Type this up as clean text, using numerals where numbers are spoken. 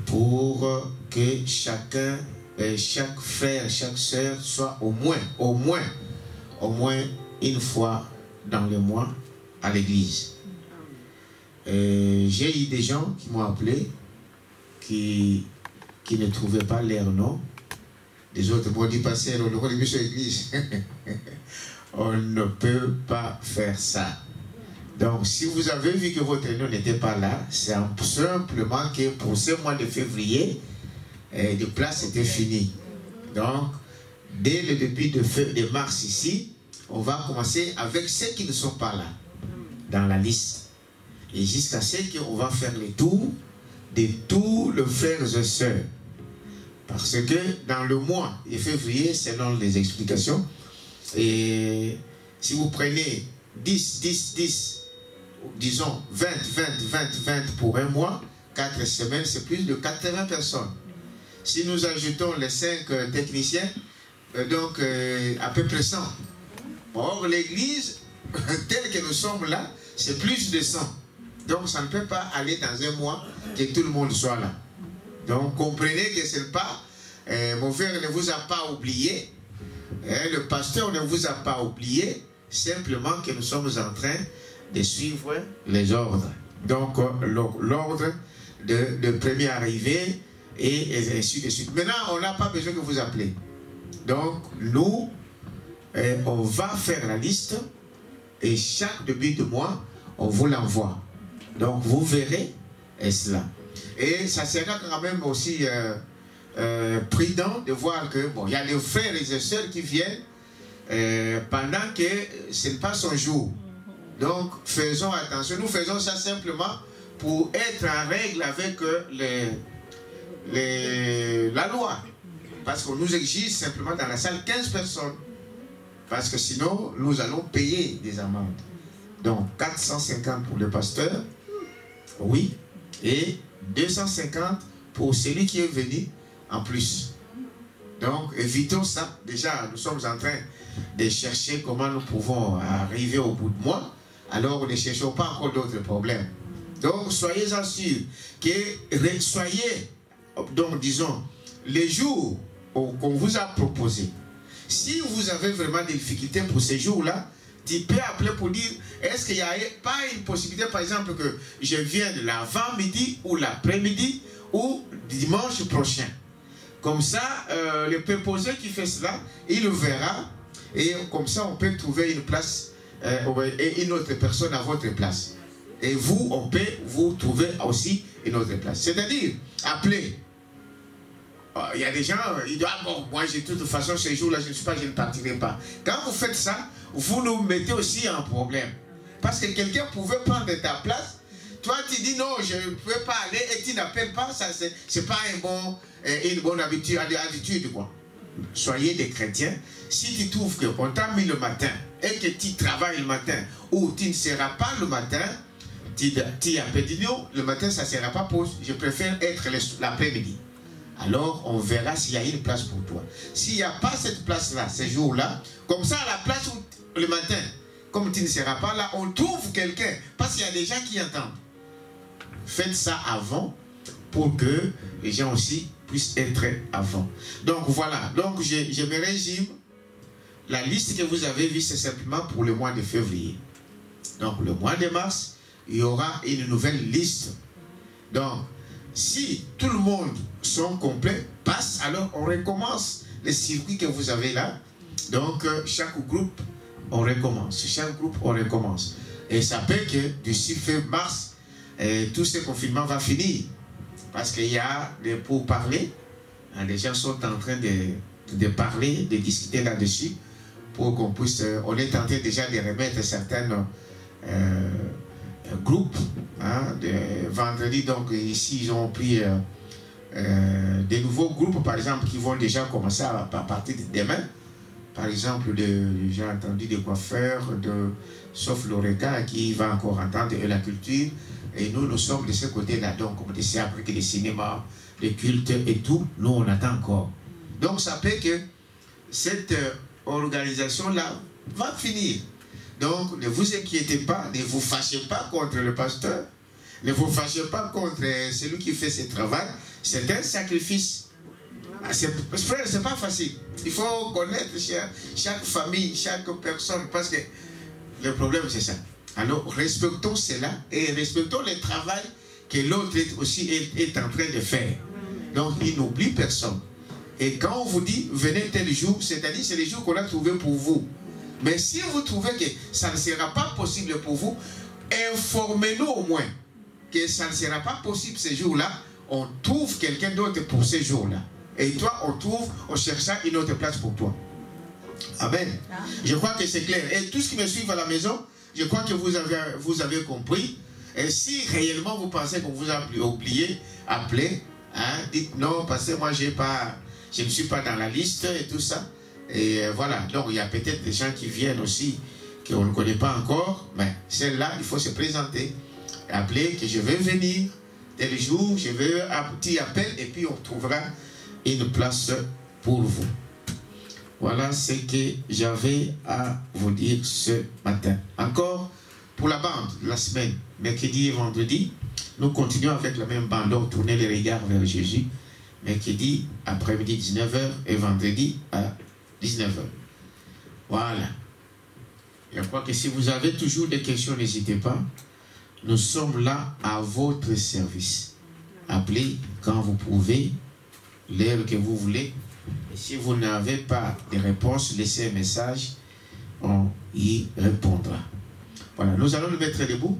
pour que chacun, chaque frère, chaque sœur soit au moins une fois dans le mois à l'église. J'ai eu des gens qui m'ont appelé qui ne trouvaient pas leur nom. Des autres m'ont dit, pasteur, on aurait dû sur l'église. On ne peut pas faire ça. Donc, si vous avez vu que votre nom n'était pas là, c'est simplement que pour ce mois de février, les places étaient finies. Donc, dès le début de mars ici, on va commencer avec ceux qui ne sont pas là, dans la liste. Et jusqu'à ce qu'on va faire le tour de tous les frères et sœurs. Parce que dans le mois de février, selon les explications, et si vous prenez 10, disons 20 pour un mois, 4 semaines, c'est plus de 80 personnes. Si nous ajoutons les 5 techniciens, donc à peu près 100. Or, l'église, telle que nous sommes là, c'est plus de 100. Donc, ça ne peut pas aller dans un mois que tout le monde soit là. Donc, comprenez que ce n'est pas, mon frère ne vous a pas oublié, le pasteur ne vous a pas oublié, simplement que nous sommes en train de suivre les ordres. Donc, l'ordre de premier arrivé et ainsi de suite. Maintenant, on n'a pas besoin que vous appelez. Donc, nous, on va faire la liste et chaque début de mois, on vous l'envoie. Donc, vous verrez cela. Et ça sera quand même aussi prudent de voir que, bon, il y a des frères et des sœurs qui viennent pendant que ce n'est pas son jour. Donc, faisons attention. Nous faisons ça simplement pour être en règle avec la loi. Parce qu'on nous exige simplement dans la salle 15 personnes. Parce que sinon, nous allons payer des amendes. Donc, 450 pour le pasteur, oui, et 250 pour celui qui est venu en plus. Donc, évitons ça. Déjà, nous sommes en train de chercher comment nous pouvons arriver au bout de mois. Alors, ne cherchons pas encore d'autres problèmes. Donc, soyez-en sûrs que soyez, donc disons, les jours qu'on vous a proposés. Si vous avez vraiment des difficultés pour ces jours-là, tu peux appeler pour dire, est-ce qu'il n'y a pas une possibilité, par exemple, que je vienne l'avant-midi ou l'après-midi ou dimanche prochain. Comme ça, le préposé qui fait cela, il le verra et comme ça, on peut trouver une place et une autre personne à votre place. Et vous, on peut vous trouver aussi une autre place. C'est-à-dire, appelez. Il y a des gens, ils disent, ah bon, moi, de toute façon, ces jours-là, je ne partirai pas. Quand vous faites ça, vous nous mettez aussi en problème. Parce que quelqu'un pouvait prendre ta place. Toi, tu dis, non, je ne peux pas aller et tu n'appelles pas. Ça, c'est pas une bonne attitude, quoi. Soyez des chrétiens. Si tu trouves qu'on t'a mis le matin et que tu travailles le matin ou tu ne seras pas le matin, tu appelles, dis non, le matin, ça ne sera pas pause. Je préfère être l'après-midi. Alors, on verra s'il y a une place pour toi. S'il n'y a pas cette place-là, ces jours-là, comme ça, à la place où le matin, comme tu ne seras pas là, on trouve quelqu'un. Parce qu'il y a des gens qui entendent. Faites ça avant pour que les gens aussi puissent être avant. Donc, voilà. Donc, je me résume. La liste que vous avez vue, c'est simplement pour le mois de février. Donc, le mois de mars, il y aura une nouvelle liste. Donc, si tout le monde sont complets, passe, alors on recommence le circuit que vous avez là. Donc, chaque groupe, on recommence. Chaque groupe, on recommence. Et ça peut que d'ici fin mars, tout ce confinement va finir. Parce qu'il y a des pourparlers. Les gens sont en train de parler, de discuter là-dessus pour qu'on puisse... on est en train déjà de remettre certains groupes. Vendredi, donc ici, ils ont pris des nouveaux groupes, par exemple, qui vont déjà commencer à partir de demain. Par exemple, j'ai entendu des coiffeurs, sauf l'ORECA qui va encore entendre la culture. Et nous sommes de ce côté-là, donc comme des cercles, des cinémas, des cultes et tout, nous on attend encore. Donc ça fait que cette organisation-là va finir. Donc ne vous inquiétez pas, ne vous fâchez pas contre le pasteur, Ne vous fâchez pas contre celui qui fait ce travail. C'est un sacrifice. Frère, c'est pas facile. Il faut connaître chaque famille, chaque personne, parce que le problème c'est ça. Alors respectons cela et respectons le travail que l'autre aussi est en train de faire. Donc il n'oublie personne. Et quand on vous dit venez tel jour, c'est-à-dire c'est les jours qu'on a trouvé pour vous. Mais si vous trouvez que ça ne sera pas possible pour vous, informez-nous au moins que ça ne sera pas possible ces jours-là. On trouve quelqu'un d'autre pour ces jours-là. Et toi, on cherchera une autre place pour toi. Amen. Je crois que c'est clair. Et tous qui me suivent à la maison, je crois que vous avez compris. Et si réellement vous pensez qu'on vous a oublié, appelez. Hein, dites non, parce que moi, je ne suis pas dans la liste et tout ça. Et voilà. Donc, il y a peut-être des gens qui viennent aussi, qu'on ne connaît pas encore. Mais celle-là, il faut se présenter. Appeler que je vais venir tel jour, je vais un petit appel et puis on trouvera une place pour vous. Voilà ce que j'avais à vous dire ce matin. Encore pour la bande, la semaine, mercredi et vendredi, nous continuons avec la même bande. Donc, tournez les regards vers Jésus. Mercredi, après-midi 19h et vendredi à 19h. Voilà. Je crois que si vous avez toujours des questions, n'hésitez pas. Nous sommes là à votre service. Appelez quand vous pouvez, l'heure que vous voulez. Et si vous n'avez pas de réponse, laissez un message, on y répondra. Voilà, nous allons nous mettre debout.